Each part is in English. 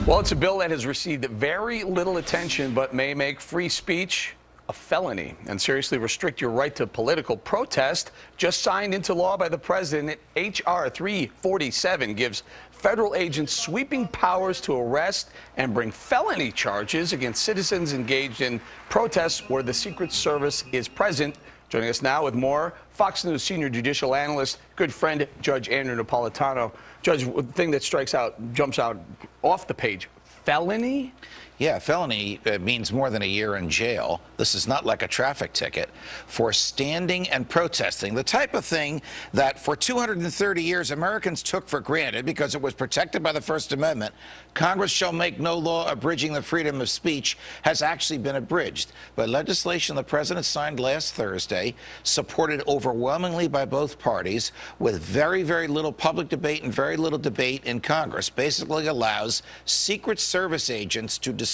Well, it's a bill that has received very little attention, but may make free speech a felony and seriously restrict your right to political protest. Just signed into law by the president, H.R. 347 gives federal agents sweeping powers to arrest and bring felony charges against citizens engaged in protests where the Secret Service is present. Joining us now with more, Fox News senior judicial analyst, good friend, Judge Andrew Napolitano. Judge, the thing that jumps out off the page, felony? Yeah, felony means more than a year in jail. This is not like a traffic ticket. For standing and protesting, the type of thing that for 230 years Americans took for granted because it was protected by the First Amendment, Congress shall make no law abridging the freedom of speech, has actually been abridged by legislation the president signed last Thursday, supported overwhelmingly by both parties, with very, very little public debate and very little debate in Congress. Basically allows Secret Service agents to decide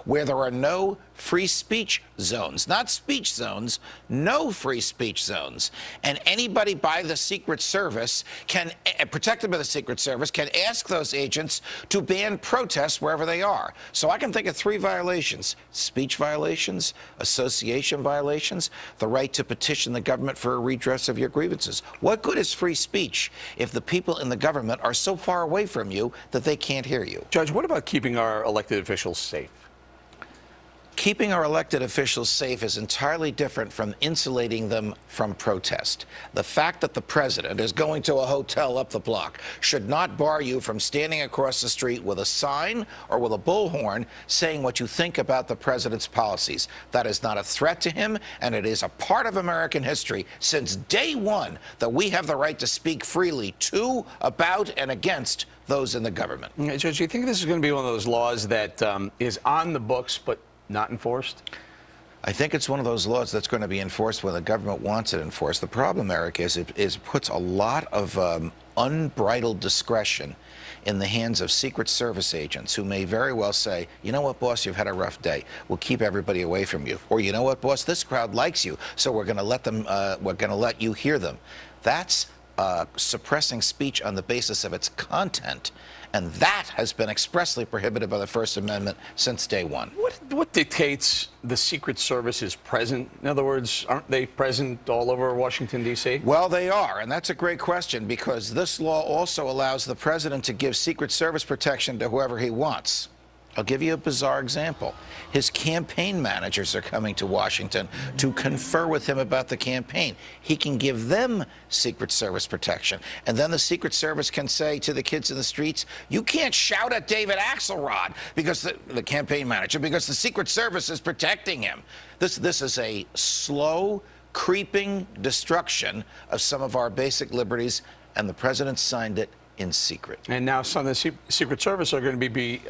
where there are no free speech zones, not speech zones, no free speech zones. And anybody by the Secret Service can, protected by the Secret Service, can ask those agents to ban protests wherever they are. So I can think of 3 violations: speech violations, association violations, the right to petition the government for a redress of your grievances. What good is free speech if the people in the government are so far away from you that they can't hear you? Judge, what about keeping our elected officials safe? Keeping our elected officials safe is entirely different from insulating them from protest. The fact that the president is going to a hotel up the block should not bar you from standing across the street with a sign or with a bullhorn saying what you think about the president's policies. That is not a threat to him, and it is a part of American history since day one that we have the right to speak freely to, about, and against those in the government. Judge, do you think this is going to be one of those laws that is on the books but not enforced? I think it's one of those laws that's going to be enforced when the government wants it enforced. The problem, Eric, is it puts a lot of unbridled discretion in the hands of Secret Service agents who may very well say, you know what, boss, you've had a rough day. We'll keep everybody away from you. Or, you know what, boss, this crowd likes you, so we're going to let them, we're going to let you hear them. That's suppressing speech on the basis of its content, and that has been expressly prohibited by the First Amendment since day one. What dictates the Secret Service is present? In other words, aren't they present all over Washington, D.C.? Well, they are, and that's a great question, because this law also allows the president to give Secret Service protection to whoever he wants. I'll give you a bizarre example. His campaign managers are coming to Washington to confer with him about the campaign. He can give them Secret Service protection. And then the Secret Service can say to the kids in the streets, you can't shout at David Axelrod, because the campaign manager, because the Secret Service is protecting him. This is a slow, creeping destruction of some of our basic liberties, and the president signed it in secret. And now some of the Secret Service are going to be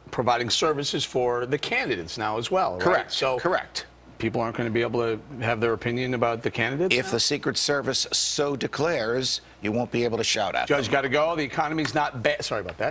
providing services for the candidates now as well, right? Correct. So correct. People aren't going to be able to have their opinion about the candidates if now? The Secret Service so declares, you won't be able to shout at them. Judge, got to go. The economy's not bad. Sorry about that.